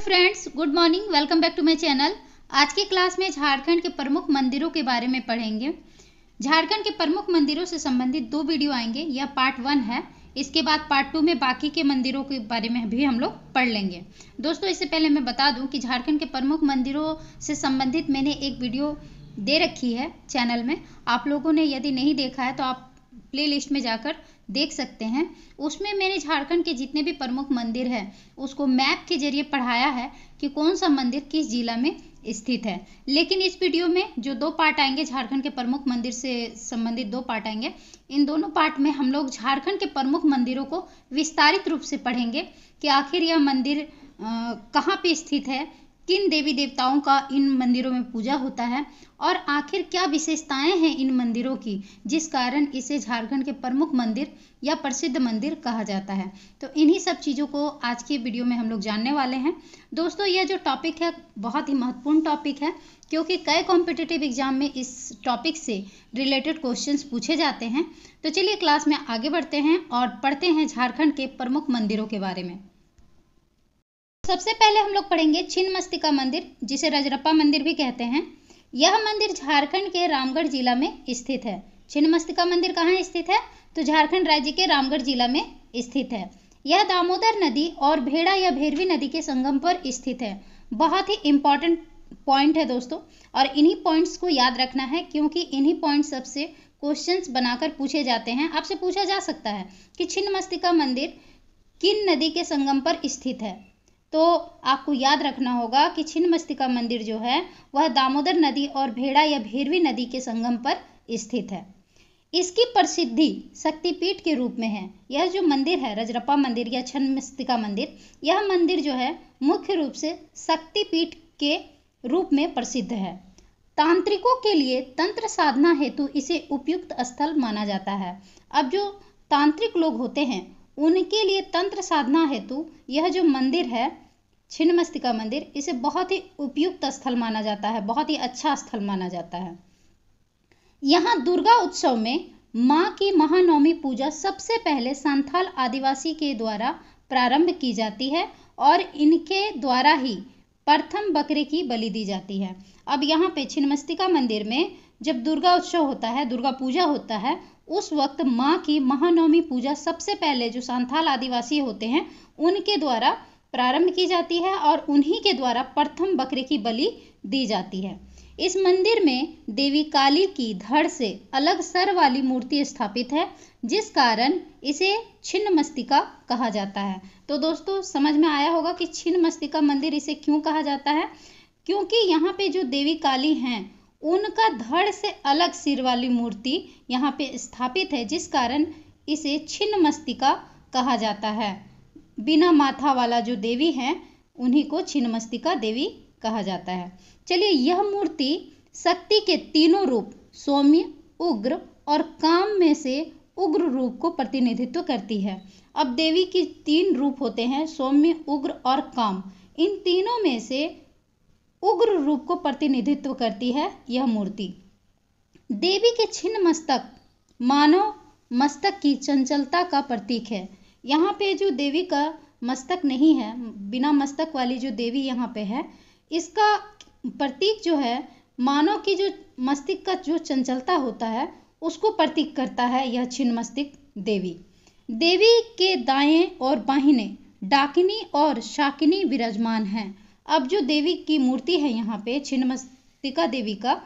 Friends, good morning. Welcome back to my channel. आज की class में झारखंड के प्रमुख मंदिरों के बारे में पढ़ेंगे। झारखंड के प्रमुख मंदिरों से संबंधित 2 वीडियो आएंगे। यह पार्ट 1 है। इसके बाद पार्ट 2 में बाकी के मंदिरों के बारे में भी हम लोग पढ़ लेंगे। दोस्तों, इससे पहले मैं बता दूं कि झारखंड के प्रमुख मंदिरों से संबंधित मैंने एक वीडियो दे रखी है चैनल में। आप लोगों ने यदि नहीं देखा है तो आप प्ले लिस्ट में जाकर देख सकते हैं। उसमें मैंने झारखंड के जितने भी प्रमुख मंदिर हैं उसको मैप के जरिए पढ़ाया है कि कौन सा मंदिर किस जिला में स्थित है। लेकिन इस वीडियो में जो 2 पार्ट आएंगे, झारखंड के प्रमुख मंदिर से संबंधित 2 पार्ट आएंगे। इन दोनों पार्ट में हम लोग झारखंड के प्रमुख मंदिरों को विस्तारित रूप से पढ़ेंगे कि आखिर यह मंदिर कहाँ पे स्थित है, किन देवी देवताओं का इन मंदिरों में पूजा होता है और आखिर क्या विशेषताएं हैं इन मंदिरों की, जिस कारण इसे झारखंड के प्रमुख मंदिर या प्रसिद्ध मंदिर कहा जाता है। तो इन्हीं सब चीज़ों को आज की वीडियो में हम लोग जानने वाले हैं। दोस्तों, यह जो टॉपिक है बहुत ही महत्वपूर्ण टॉपिक है, क्योंकि कई कॉम्पिटिटिव एग्जाम में इस टॉपिक से रिलेटेड क्वेश्चंस पूछे जाते हैं। तो चलिए क्लास में आगे बढ़ते हैं और पढ़ते हैं झारखंड के प्रमुख मंदिरों के बारे में। सबसे पहले हम लोग पढ़ेंगे छिन्नमस्तिका मंदिर, जिसे रजरप्पा मंदिर भी कहते हैं। यह मंदिर झारखंड के रामगढ़ जिला में स्थित है। छिन्नमस्तिका मंदिर कहाँ स्थित है? तो झारखंड राज्य के रामगढ़ जिला में स्थित है। यह दामोदर नदी और भेड़ा या भेरवी नदी के संगम पर स्थित है। बहुत ही इंपॉर्टेंट पॉइंट है दोस्तों, और इन्हीं पॉइंट्स को याद रखना है, क्योंकि इन्हीं पॉइंट्स सबसे क्वेश्चंस बनाकर पूछे जाते हैं। आपसे पूछा जा सकता है कि छिन्नमस्तिका मंदिर किन नदी के संगम पर स्थित है। तो आपको याद रखना होगा कि छिन्नमस्तिका मंदिर जो है वह दामोदर नदी और भेड़ा या भेरवी नदी के संगम पर स्थित है। इसकी प्रसिद्धि शक्तिपीठ के रूप में है। यह जो मंदिर है रजरप्पा मंदिर या छिन्नमस्तिका मंदिर, यह मंदिर जो है मुख्य रूप से शक्तिपीठ के रूप में प्रसिद्ध है। तांत्रिकों के लिए तंत्र साधना हेतु इसे उपयुक्त स्थल माना जाता है। अब जो तांत्रिक लोग होते हैं उनके लिए तंत्र साधना हेतु यह जो मंदिर है छिन्नमस्तिका मंदिर, इसे बहुत ही उपयुक्त स्थल माना जाता है, बहुत ही अच्छा स्थल माना जाता है। यहाँ दुर्गा उत्सव में माँ की महानवमी पूजा सबसे पहले संथाल आदिवासी के द्वारा प्रारंभ की जाती है और इनके द्वारा ही प्रथम बकरे की बलि दी जाती है। अब यहाँ पे छिन्नमस्तिका मंदिर में जब दुर्गा उत्सव होता है, दुर्गा पूजा होता है, उस वक्त माँ की महानवमी पूजा सबसे पहले जो संथाल आदिवासी होते हैं उनके द्वारा प्रारंभ की जाती है और उन्हीं के द्वारा प्रथम बकरे की बलि दी जाती है। इस मंदिर में देवी काली की धड़ से अलग सर वाली मूर्ति स्थापित है, जिस कारण इसे छिन्नमस्तिका कहा जाता है। तो दोस्तों, समझ में आया होगा कि छिन्नमस्तिका मंदिर इसे क्यों कहा जाता है, क्योंकि यहाँ पे जो देवी काली हैं उनका धड़ से अलग सिर वाली मूर्ति यहाँ पे स्थापित है, जिस कारण इसे छिन्नमस्तिका कहा जाता है। बिना माथा वाला जो देवी हैं उन्हीं को छिन्नमस्तिका देवी कहा जाता है। चलिए, यह मूर्ति शक्ति के तीनों रूप सौम्य, उग्र और काम में से उग्र रूप को प्रतिनिधित्व करती है। अब देवी की 3 रूप होते हैं, सौम्य, उग्र और काम। इन तीनों में से उग्र रूप को प्रतिनिधित्व करती है यह मूर्ति। देवी के छिन्न मस्तक मानव मस्तक की चंचलता का प्रतीक है। यहाँ पे जो देवी का मस्तक नहीं है, बिना मस्तक वाली जो देवी यहाँ पे है, इसका प्रतीक जो है मानव की जो मस्तिष्क का जो चंचलता होता है उसको प्रतीक करता है यह छिन्नमस्तिक देवी। देवी के दाएं और बाहिने डाकिनी और शाकिनी विराजमान हैं। अब जो देवी की मूर्ति है यहाँ पे छिन्नमस्तिका देवी का,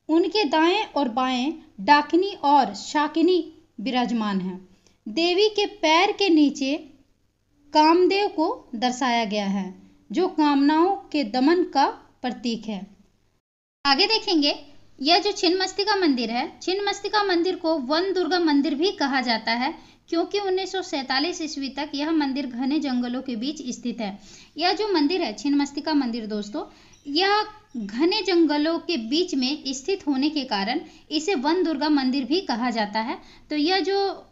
उनके दाएं और बाएं डाकिनी और शाकिनी विराजमान हैं। देवी के पैर के नीचे कामदेव को दर्शाया गया है, जो कामनाओं के दमन का प्रतीक है। आगे देखेंगे, यह जो छिन्नमस्तिका मंदिर है, छिन्नमस्तिका मंदिर को वन दुर्गा मंदिर भी कहा जाता है, क्योंकि 1947 ईस्वी तक यह मंदिर घने जंगलों के बीच स्थित है। यह जो मंदिर है छिन्नमस्तिका मंदिर दोस्तों, यह घने जंगलों के बीच में स्थित होने के कारण इसे वन दुर्गा मंदिर भी कहा जाता है। तो यह जो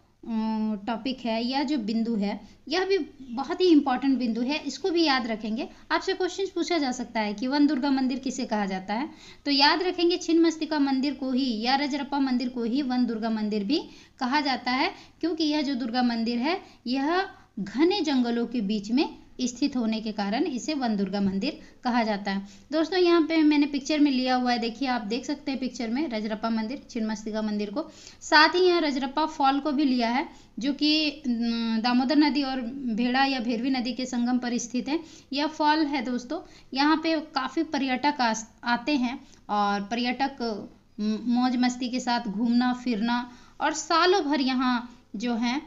टॉपिक है, यह जो बिंदु है, यह भी बहुत ही इंपॉर्टेंट बिंदु है, इसको भी याद रखेंगे। आपसे क्वेश्चन पूछा जा सकता है कि वन दुर्गा मंदिर किसे कहा जाता है, तो याद रखेंगे छिन्नमस्तिका मंदिर को ही या रजरप्पा मंदिर को ही वन दुर्गा मंदिर भी कहा जाता है, क्योंकि यह जो दुर्गा मंदिर है यह घने जंगलों के बीच में स्थित होने के कारण इसे वन दुर्गा मंदिर कहा जाता है। दोस्तों यहाँ पे मैंने पिक्चर में लिया हुआ है, देखिए आप देख सकते हैं पिक्चर में रजरप्पा मंदिर, छिन्नमस्तिका मंदिर को। साथ ही यहाँ रजरप्पा फॉल को भी लिया है, जो कि दामोदर नदी और भेड़ा या भैरवी नदी के संगम पर स्थित है। यह फॉल है दोस्तों, यहाँ पे काफ़ी पर्यटक आते हैं और पर्यटक मौज मस्ती के साथ घूमना फिरना और सालों भर यहाँ जो है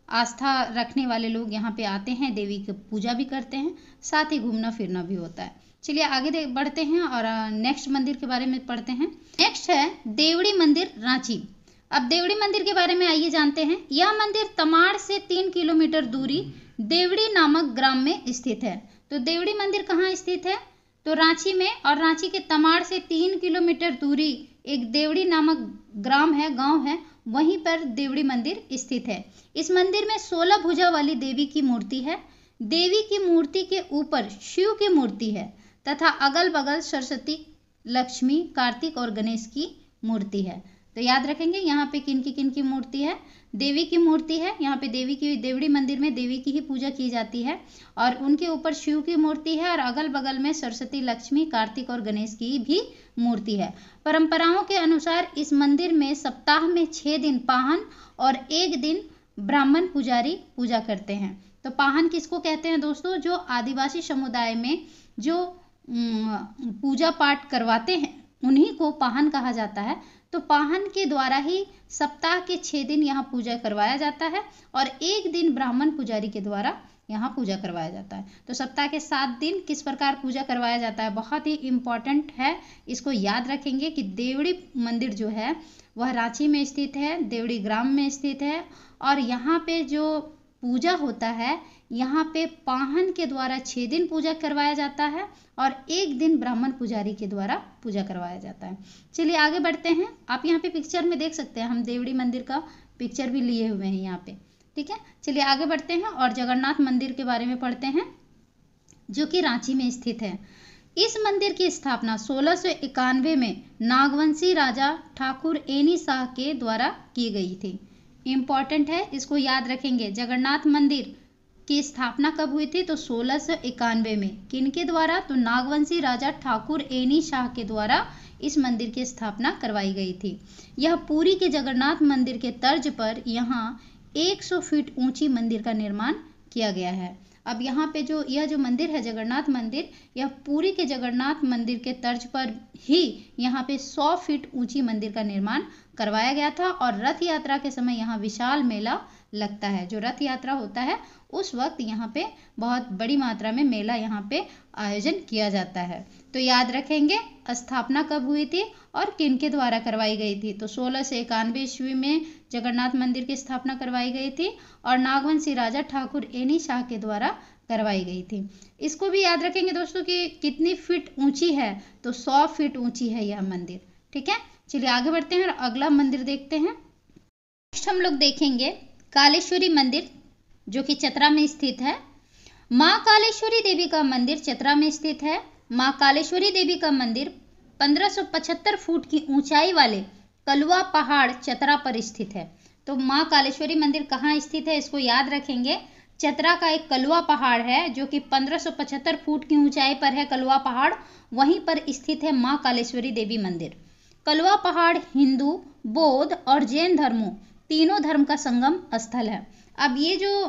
आस्था रखने वाले लोग यहाँ पे आते हैं, देवी की पूजा भी करते हैं, साथ ही घूमना फिरना भी होता है। चलिए आगे बढ़ते हैं और नेक्स्ट मंदिर के बारे में पढ़ते हैं। नेक्स्ट है देवड़ी मंदिर रांची। अब देवड़ी मंदिर के बारे में आइए जानते हैं। यह मंदिर तमाड़ से 3 किलोमीटर दूरी देवड़ी नामक ग्राम में स्थित है। तो देवड़ी मंदिर कहाँ स्थित है? तो रांची में, और रांची के तमाड़ से 3 किलोमीटर दूरी एक देवड़ी नामक ग्राम है, गांव है, वहीं पर देवड़ी मंदिर स्थित है। इस मंदिर में 16 भुजा वाली देवी की मूर्ति है। देवी की मूर्ति के ऊपर शिव की मूर्ति है तथा अगल बगल सरस्वती, लक्ष्मी, कार्तिक और गणेश की मूर्ति है। तो याद रखेंगे यहाँ पे किन की मूर्ति है? देवी की मूर्ति है। यहाँ पे देवी की, देवड़ी मंदिर में देवी की ही पूजा की जाती है और उनके ऊपर शिव की मूर्ति है और अगल बगल में सरस्वती, लक्ष्मी, कार्तिक और गणेश की भी मूर्ति है। परंपराओं के अनुसार इस मंदिर में सप्ताह में 6 दिन पाहन और 1 दिन ब्राह्मण पुजारी पूजा करते हैं। तो पाहन किसको कहते हैं दोस्तों? जो आदिवासी समुदाय में जो पूजा पाठ करवाते हैं उन्हीं को पाहन कहा जाता है। तो पाहन के द्वारा ही सप्ताह के 6 दिन यहाँ पूजा करवाया जाता है और 1 दिन ब्राह्मण पुजारी के द्वारा यहाँ पूजा करवाया जाता है। तो सप्ताह के 7 दिन किस प्रकार पूजा करवाया जाता है, बहुत ही इम्पॉर्टेंट है, इसको याद रखेंगे कि देवड़ी मंदिर जो है वह रांची में स्थित है, देवड़ी ग्राम में स्थित है और यहाँ पे जो पूजा होता है यहाँ पे पाहन के द्वारा 6 दिन पूजा करवाया जाता है और 1 दिन ब्राह्मण पुजारी के द्वारा पूजा करवाया जाता है। चलिए आगे बढ़ते हैं। आप यहाँ पे पिक्चर में देख सकते हैं, हम देवड़ी मंदिर का पिक्चर भी लिए हुए हैं यहाँ पे, ठीक है। चलिए आगे बढ़ते हैं और जगन्नाथ मंदिर के बारे में पढ़ते हैं, जो कि रांची में स्थित है। इस मंदिर की स्थापना 1691 में नागवंशी राजा ठाकुर एनी शाह के द्वारा की गई थी। इम्पॉर्टेंट है, इसको याद रखेंगे। जगन्नाथ मंदिर की स्थापना कब हुई थी? तो 1691 में। किनके द्वारा? तो नागवंशी राजा ठाकुर एनी शाह के द्वारा इस मंदिर की स्थापना करवाई गई थी। यह पुरी के जगन्नाथ मंदिर के तर्ज पर यहाँ 100 फीट ऊंची मंदिर का निर्माण किया गया है। अब यहाँ पे जो यह जो मंदिर है जगन्नाथ मंदिर, यह पुरी के जगन्नाथ मंदिर के तर्ज पर ही यहाँ पे 100 फीट ऊंची मंदिर का निर्माण करवाया गया था और रथ यात्रा के समय यहाँ विशाल मेला लगता है। जो रथ यात्रा होता है उस वक्त यहाँ पे बहुत बड़ी मात्रा में मेला यहाँ पे आयोजन किया जाता है। तो याद रखेंगे स्थापना कब हुई थी और किनके द्वारा करवाई गई थी? तो 1691 ईस्वी में जगन्नाथ मंदिर की स्थापना करवाई गई थी और नागवंशी राजा ठाकुर एनी शाह के द्वारा करवाई गई थी। इसको भी याद रखेंगे दोस्तों कि कितनी फीट ऊंची है? तो 100 फीट ऊंची है यह मंदिर, ठीक है। चलिए आगे बढ़ते हैं और अगला मंदिर देखते हैं। नेक्स्ट हम लोग देखेंगे कालेश्वरी मंदिर, जो कि चतरा में स्थित है। माँ कालेश्वरी देवी का मंदिर चतरा में स्थित है। माँ कालेश्वरी देवी का मंदिर 1575 फुट की ऊंचाई वाले कलवा पहाड़ चतरा पर स्थित है। तो माँ कालेश्वरी मंदिर कहाँ स्थित है, इसको याद रखेंगे। चतरा का एक कलवा पहाड़ है जो कि 1575 फुट की ऊंचाई पर है। कलवा पहाड़, वहीं पर स्थित है माँ कालेश्वरी देवी मंदिर। कलवा पहाड़ हिंदू, बौद्ध और जैन धर्मों तीनों धर्म का संगम स्थल है। अब ये जो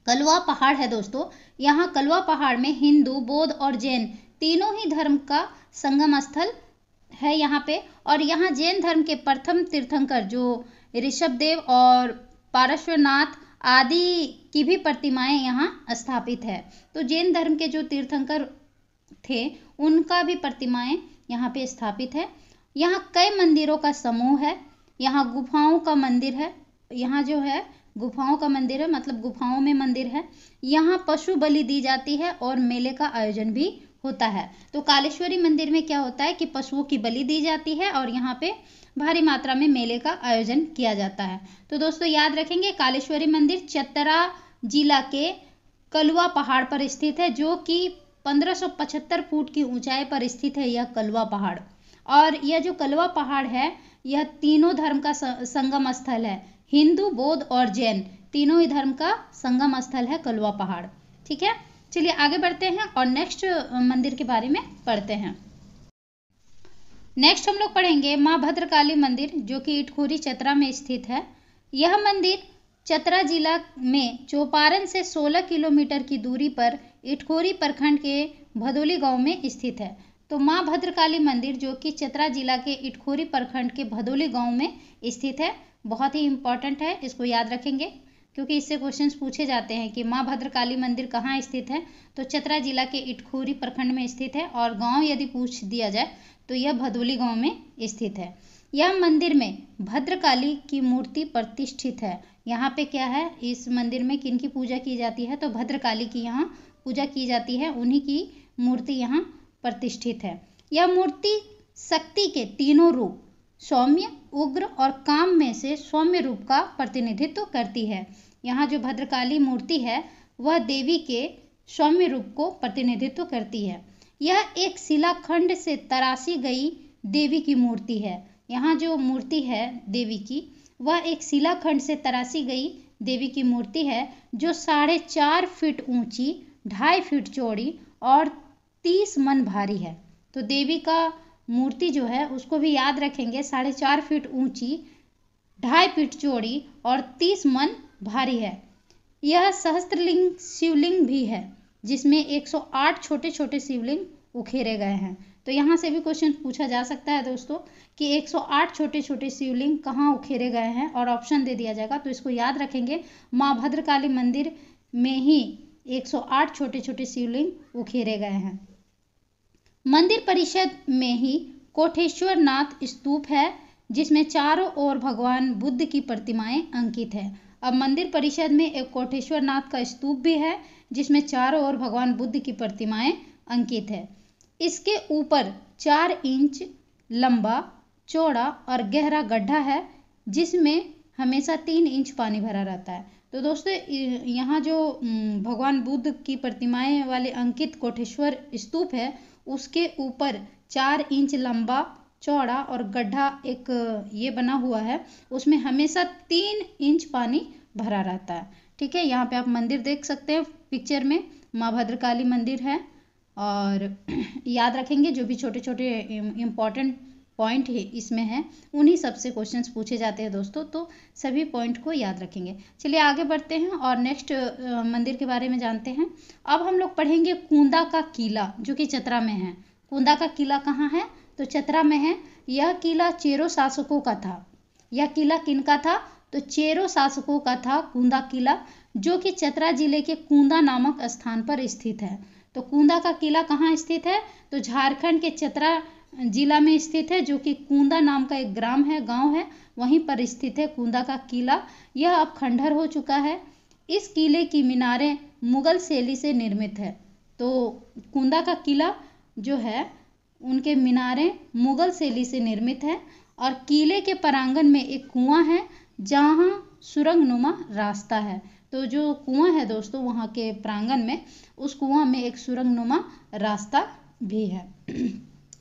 कलवा पहाड़ है दोस्तों, यहाँ कलवा पहाड़ में हिंदू, बौद्ध और जैन तीनों ही धर्म का संगम स्थल है यहाँ पे। और यहाँ जैन धर्म के प्रथम तीर्थंकर जो ऋषभदेव और पार्श्वनाथ आदि की भी प्रतिमाएं यहाँ स्थापित है। तो जैन धर्म के जो तीर्थंकर थे उनका भी प्रतिमाएं यहाँ पे स्थापित है। यहाँ कई मंदिरों का समूह है। यहाँ गुफाओं का मंदिर है, यहाँ जो है गुफाओं का मंदिर है, मतलब गुफाओं में मंदिर है। यहाँ पशु बलि दी जाती है और मेले का आयोजन भी होता है। तो कालेश्वरी मंदिर में क्या होता है कि पशुओं की बलि दी जाती है और यहाँ पे भारी मात्रा में मेले का आयोजन किया जाता है। तो दोस्तों याद रखेंगे कालेश्वरी मंदिर चतरा जिला के कलवा पहाड़ पर स्थित है, जो कि 1575 फुट की ऊंचाई पर स्थित है यह कलवा पहाड़। और यह जो कलवा पहाड़ है यह तीनों धर्म का संगम स्थल है। हिंदू, बौद्ध और जैन तीनों ही धर्म का संगम स्थल है कलवा पहाड़, ठीक है। चलिए आगे बढ़ते हैं और नेक्स्ट मंदिर के बारे में पढ़ते हैं। नेक्स्ट हम लोग पढ़ेंगे माँ भद्रकाली मंदिर, जो कि इटखोरी चतरा में स्थित है। यह मंदिर चतरा जिला में चौपारण से 16 किलोमीटर की दूरी पर इटखोरी प्रखंड के भदोली गांव में स्थित है। तो माँ भद्रकाली मंदिर जो कि चतरा जिला के इटखोरी प्रखंड के भदोली गांव में स्थित है, बहुत ही इम्पॉर्टेंट है, इसको याद रखेंगे क्योंकि इससे क्वेश्चंस पूछे जाते हैं कि माँ भद्रकाली मंदिर कहाँ स्थित है। तो चतरा जिला के इटखोरी प्रखंड में स्थित है, और गांव यदि पूछ दिया जाए तो यह भदोली गांव में स्थित है। यह मंदिर में भद्रकाली की मूर्ति प्रतिष्ठित है। यहाँ पे क्या है, इस मंदिर में किन की पूजा की जाती है, तो भद्रकाली की यहाँ पूजा की जाती है, उन्हीं की मूर्ति यहाँ प्रतिष्ठित है। यह मूर्ति शक्ति के तीनों रूप सौम्य, उग्र और काम में से सौम्य रूप का प्रतिनिधित्व करती है। यहाँ जो भद्रकाली मूर्ति है वह देवी के सौम्य रूप को प्रतिनिधित्व करती है। यह एक शिलाखंड से तराशी गई देवी की मूर्ति है। यहाँ जो मूर्ति है देवी की, वह एक शिलाखंड से तराशी गई देवी की मूर्ति है, जो 4.5 फीट ऊंची, 2.5 फीट चौड़ी और 30 मन भारी है। तो देवी का मूर्ति जो है उसको भी याद रखेंगे, 4.5 फीट ऊंची, 2.5 फीट चौड़ी और 30 मन भारी है। यह सहस्त्रलिंग शिवलिंग भी है, जिसमें 108 छोटे छोटे शिवलिंग उखेरे गए हैं। तो यहाँ से भी क्वेश्चन पूछा जा सकता है दोस्तों कि 108 छोटे छोटे शिवलिंग कहाँ उखेरे गए हैं, और ऑप्शन दे दिया जाएगा। तो इसको याद रखेंगे, माँ भद्रकाली मंदिर में ही 108 छोटे छोटे शिवलिंग उखेरे गए हैं। मंदिर परिसर में ही कोटेश्वर नाथ स्तूप है, जिसमें चारों ओर भगवान बुद्ध की प्रतिमाएं अंकित है। अब मंदिर परिसर में एक कोटेश्वर नाथ का स्तूप भी है, जिसमें चारों ओर भगवान बुद्ध की प्रतिमाएं अंकित है। इसके ऊपर 4 इंच लंबा, चौड़ा और गहरा गड्ढा है, जिसमें हमेशा 3 इंच पानी भरा रहता है। तो दोस्तों यहाँ जो भगवान बुद्ध की प्रतिमाएं वाले अंकित कोटेश्वर स्तूप है, उसके ऊपर 4 इंच लंबा, चौड़ा और गड्ढा एक ये बना हुआ है, उसमें हमेशा 3 इंच पानी भरा रहता है। ठीक है, यहाँ पे आप मंदिर देख सकते हैं पिक्चर में, माँ भद्रकाली मंदिर है। और याद रखेंगे जो भी छोटे छोटे इम्पॉर्टेंट पॉइंट है इसमें है, उन्हीं सबसे क्वेश्चंस पूछे जाते हैं दोस्तों, तो सभी पॉइंट को याद रखेंगे। चलिए आगे बढ़ते हैं और नेक्स्ट मंदिर के बारे में जानते हैं। अब हम लोग पढ़ेंगे कुंदा का किला, जो कि चतरा में है। कुंदा का किला कहाँ है, तो चतरा में है। यह किला चेरो शासकों का था। यह किला किनका था, तो चेरो शासकों का था कुंदा किला, जो कि चतरा जिले के कुंदा नामक स्थान पर स्थित है। तो कुंदा का किला कहाँ स्थित है, तो झारखंड के चतरा जिला में स्थित है, जो कि कुंदा नाम का एक ग्राम है, गांव है, वहीं पर स्थित है कुंदा का किला। यह अब खंडहर हो चुका है। इस किले की मीनारें मुगल शैली से निर्मित है। तो कुंदा का किला जो है उनके मीनारें मुगल शैली से निर्मित है, और किले के प्रांगण में एक कुआं है, जहां सुरंगनुमा रास्ता है। तो जो कुआं है दोस्तों वहां के प्रांगण में, उस कुआं में एक सुरंगनुमा रास्ता भी है।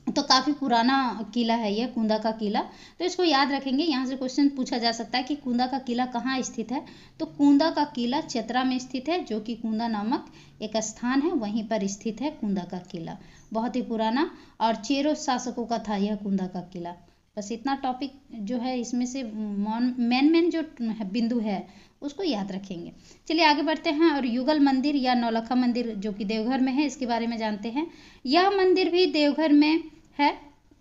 तो काफ़ी पुराना किला है यह कुंदा का किला। तो इसको याद रखेंगे, यहाँ से क्वेश्चन पूछा जा सकता है कि कुंदा का किला कहाँ स्थित है। तो कुंदा का किला चतरा में स्थित है, जो कि कुंदा नामक एक स्थान है, वहीं पर स्थित है कुंदा का किला। बहुत ही पुराना और चेरो शासकों का था यह कुंदा का किला। बस इतना टॉपिक जो है इसमें से मेन जो बिंदु है उसको याद रखेंगे। चलिए आगे बढ़ते हैं और युगल मंदिर या नौलखा मंदिर जो कि देवघर में है, इसके बारे में जानते हैं। यह मंदिर भी देवघर में है।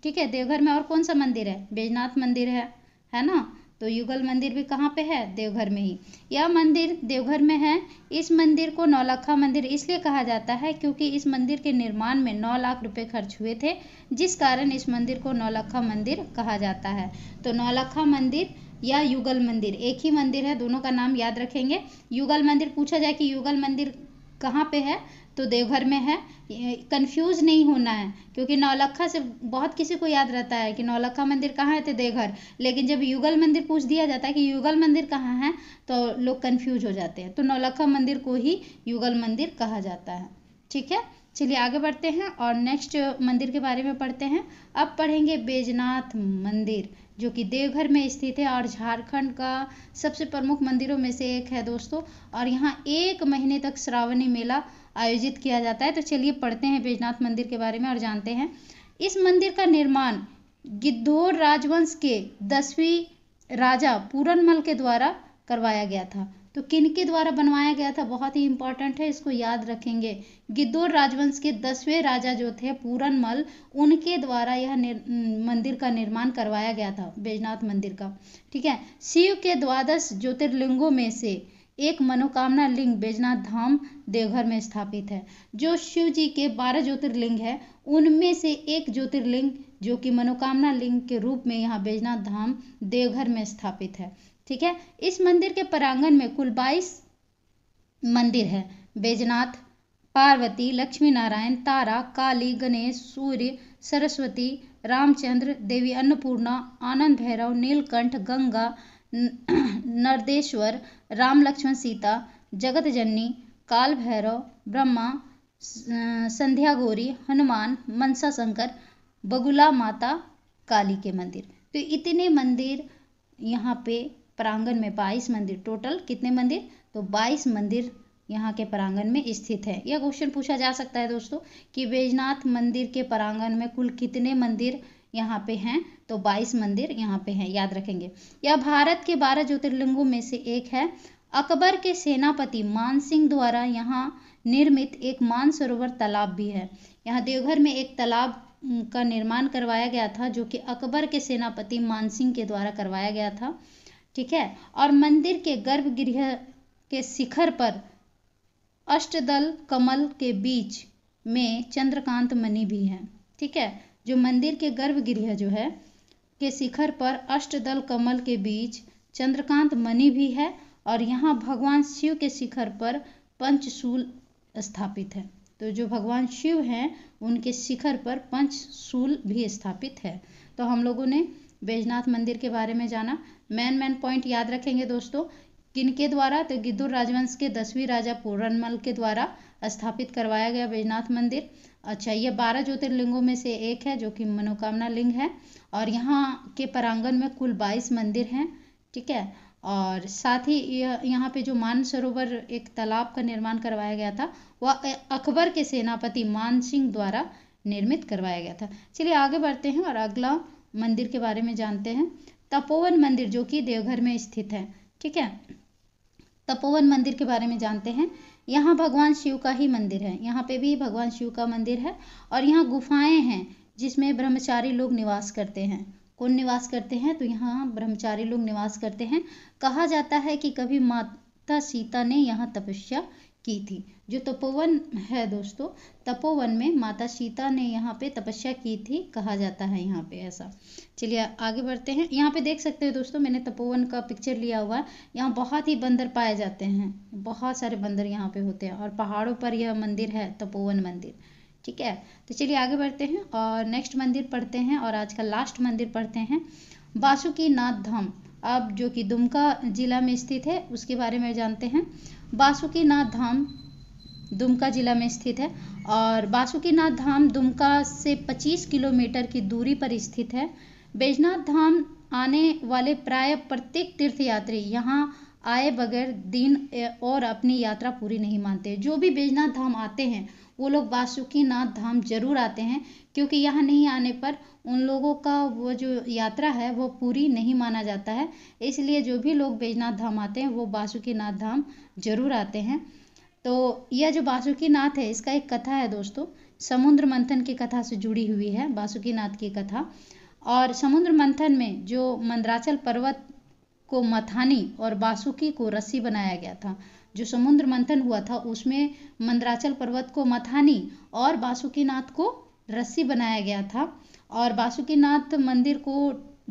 ठीक है, देवघर में और कौन सा मंदिर है, बैजनाथ मंदिर है ना। तो युगल मंदिर भी कहाँ पे है, देवघर में ही। यह मंदिर देवघर में है। इस मंदिर को नौलखा मंदिर इसलिए कहा जाता है क्योंकि इस मंदिर के निर्माण में 9 लाख रुपए खर्च हुए थे, जिस कारण इस मंदिर को नौलखा मंदिर कहा जाता है। तो नौलखा मंदिर या युगल मंदिर एक ही मंदिर है, दोनों का नाम याद रखेंगे। युगल मंदिर पूछा जाए कि युगल मंदिर कहाँ पे है, तो देवघर में है। कंफ्यूज नहीं होना है, क्योंकि नौलखा से बहुत किसी को याद रहता है कि नौलखा मंदिर कहाँ है, तो देवघर। लेकिन जब युगल मंदिर पूछ दिया जाता है कि युगल मंदिर कहाँ है, तो लोग कंफ्यूज हो जाते हैं। तो नौलखा मंदिर को ही युगल मंदिर कहा जाता है। ठीक है, चलिए आगे बढ़ते हैं और नेक्स्ट मंदिर के बारे में पढ़ते हैं। अब पढ़ेंगे बैजनाथ मंदिर, जो कि देवघर में स्थित है और झारखंड का सबसे प्रमुख मंदिरों में से एक है दोस्तों। और यहाँ 1 महीने तक श्रावणी मेला आयोजित किया जाता है। तो चलिए पढ़ते हैं बैजनाथ मंदिर के बारे में और जानते हैं। इस मंदिर का निर्माण गिद्धौर राजवंश के 10वें राजा पूरनमल के द्वारा करवाया गया था। तो किन के द्वारा बनवाया गया था, बहुत ही इंपॉर्टेंट है, इसको याद रखेंगे। गिद्धौर राजवंश के 10वें राजा जो थे पूरनमल, उनके द्वारा यह मंदिर का निर्माण करवाया गया था, बैजनाथ मंदिर का। ठीक है। शिव के 12 ज्योतिर्लिंगों में से एक मनोकामना लिंग बैजनाथ धाम देवघर में स्थापित है। जो शिव जी के 12 ज्योतिर्लिंग है, उनमें से एक ज्योतिर्लिंग जो कि मनोकामना लिंग के रूप में यहाँ बैजनाथ धाम देवघर में स्थापित है। ठीक है। इस मंदिर के प्रांगण में कुल 22 मंदिर है। बैजनाथ, पार्वती, लक्ष्मी नारायण, तारा, काली, गणेश, सूर्य, सरस्वती, रामचंद्र, देवी अन्नपूर्णा, आनंद भैरव, नीलकंठ, गंगा, नरदेश्वर, राम लक्ष्मण सीता, जगत जननी, काल भैरव, ब्रह्मा, संध्या गौरी, हनुमान, मनसा शंकर, बगुला माता, काली के मंदिर। तो इतने मंदिर यहाँ पे प्रांगण में 22 मंदिर, टोटल कितने मंदिर, तो 22 मंदिर यहाँ के प्रांगण में स्थित है। यह क्वेश्चन पूछा जा सकता है दोस्तों कि बैजनाथ मंदिर के प्रांगण में कुल कितने मंदिर यहाँ पे हैं, तो 22 मंदिर यहाँ पे हैं, याद रखेंगे। यह भारत के 12 ज्योतिर्लिंगों में से एक है। अकबर के सेनापति मानसिंह द्वारा यहाँ निर्मित एक मानसरोवर तालाब भी है। यहाँ देवघर में एक तालाब का निर्माण करवाया गया था, जो कि अकबर के सेनापति मानसिंह के द्वारा करवाया गया था। ठीक है। और मंदिर के गर्भगृह के शिखर पर अष्टदल कमल के बीच में चंद्रकांत मणि भी है। ठीक है। जो मंदिर के गर्भगृह जो है के शिखर पर अष्टदल कमल के बीच चंद्रकांत मणि भी है। और यहाँ भगवान शिव के शिखर पर पंचशूल स्थापित है। तो जो भगवान शिव हैं उनके शिखर पर पंचशूल भी स्थापित है। तो हम लोगों ने बैजनाथ मंदिर के बारे में जाना। मेन पॉइंट याद रखेंगे दोस्तों, किनके द्वारा, तो गिद्धौर राजवंश के 10वें राजा पूरनमल के द्वारा स्थापित करवाया गया बैजनाथ मंदिर। अच्छा, ये 12 ज्योतिर्लिंगों में से एक है, जो कि मनोकामना लिंग है। और यहाँ के प्रांगण में कुल 22 मंदिर हैं। ठीक है। और साथ ही यहाँ पे जो मानसरोवर एक तालाब का निर्माण करवाया गया था, वह अकबर के सेनापति मानसिंह द्वारा निर्मित करवाया गया था। चलिए आगे बढ़ते हैं और अगला मंदिर के बारे में जानते हैं। तपोवन मंदिर, जो कि देवघर में स्थित है। ठीक है। तपोवन मंदिर के बारे में जानते हैं। यहाँ भगवान शिव का ही मंदिर है। यहाँ पे भी भगवान शिव का मंदिर है। और यहाँ गुफाएं हैं जिसमें ब्रह्मचारी लोग निवास करते हैं। कौन निवास करते हैं, तो यहाँ ब्रह्मचारी लोग निवास करते हैं। कहा जाता है कि कभी माता सीता ने यहाँ तपस्या की थी। जो तपोवन है दोस्तों, तपोवन में माता सीता ने यहाँ पे तपस्या की थी, कहा जाता है यहाँ पे ऐसा। चलिए आगे बढ़ते हैं। यहाँ पे देख सकते हैं दोस्तों, मैंने तपोवन का पिक्चर लिया हुआ है। यहाँ बहुत ही बंदर पाए जाते हैं, बहुत सारे बंदर यहाँ पे होते हैं। और पहाड़ों पर यह मंदिर है, तपोवन मंदिर। ठीक है। तो चलिए आगे बढ़ते हैं और नेक्स्ट मंदिर पढ़ते हैं और आज का लास्ट मंदिर पढ़ते हैं, बासुकीनाथ धाम। अब जो कि दुमका जिला में स्थित है, उसके बारे में जानते हैं। बासुकीनाथ धाम दुमका जिला में स्थित है। और बासुकीनाथ धाम दुमका से 25 किलोमीटर की दूरी पर स्थित है। बैजनाथ धाम आने वाले प्राय प्रत्येक तीर्थयात्री यहाँ आए बगैर दिन और अपनी यात्रा पूरी नहीं मानते। जो भी बैजनाथ धाम आते हैं वो लोग बासुकीनाथ धाम जरूर आते हैं, क्योंकि यहाँ नहीं आने पर उन लोगों का वो जो यात्रा है वो पूरी नहीं माना जाता है। इसलिए जो भी लोग बैजनाथ धाम आते हैं वो बासुकीनाथ धाम जरूर आते हैं। तो यह जो बासुकीनाथ है, इसका एक कथा है दोस्तों, समुद्र मंथन की कथा से जुड़ी हुई है बासुकीनाथ की कथा। और समुद्र मंथन में जो मंदराचल पर्वत को मथानी और बासुकी को रस्सी बनाया गया था। जो समुद्र मंथन हुआ था उसमें मंदराचल पर्वत को मथानी और बासुकीनाथ को रस्सी बनाया गया था। और बासुकीनाथ मंदिर को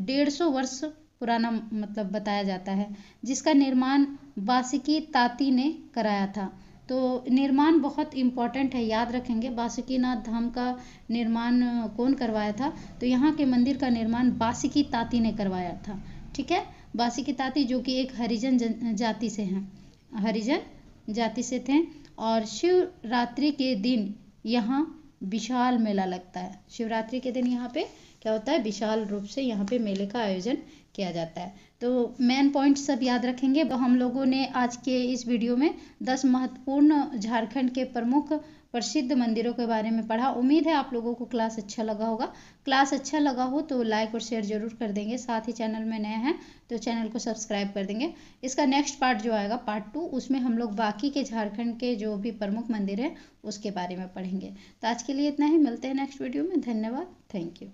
150 वर्ष पुराना मतलब बताया जाता है, जिसका निर्माण बासुकी ताती ने कराया था। तो निर्माण बहुत इम्पोर्टेंट है, याद रखेंगे। बासुकीनाथ धाम का निर्माण कौन करवाया था, तो यहाँ के मंदिर का निर्माण बासुकी ताती ने करवाया था। ठीक है। बासुकी ताती जो कि एक हरिजन जाति से हैं, हरिजन जाति से थे। और शिवरात्रि के दिन यहाँ विशाल मेला लगता है। शिवरात्रि के दिन यहाँ पे क्या होता है, विशाल रूप से यहाँ पे मेले का आयोजन किया जाता है। तो मेन पॉइंट सब याद रखेंगे। तो हम लोगों ने आज के इस वीडियो में 10 महत्वपूर्ण झारखंड के प्रमुख प्रसिद्ध मंदिरों के बारे में पढ़ा। उम्मीद है आप लोगों को क्लास अच्छा लगा होगा। क्लास अच्छा लगा हो तो लाइक और शेयर जरूर कर देंगे। साथ ही चैनल में नए हैं तो चैनल को सब्सक्राइब कर देंगे। इसका नेक्स्ट पार्ट जो आएगा पार्ट 2, उसमें हम लोग बाकी के झारखंड के जो भी प्रमुख मंदिर हैं उसके बारे में पढ़ेंगे। तो आज के लिए इतना ही, मिलते हैं नेक्स्ट वीडियो में। धन्यवाद, थैंक यू।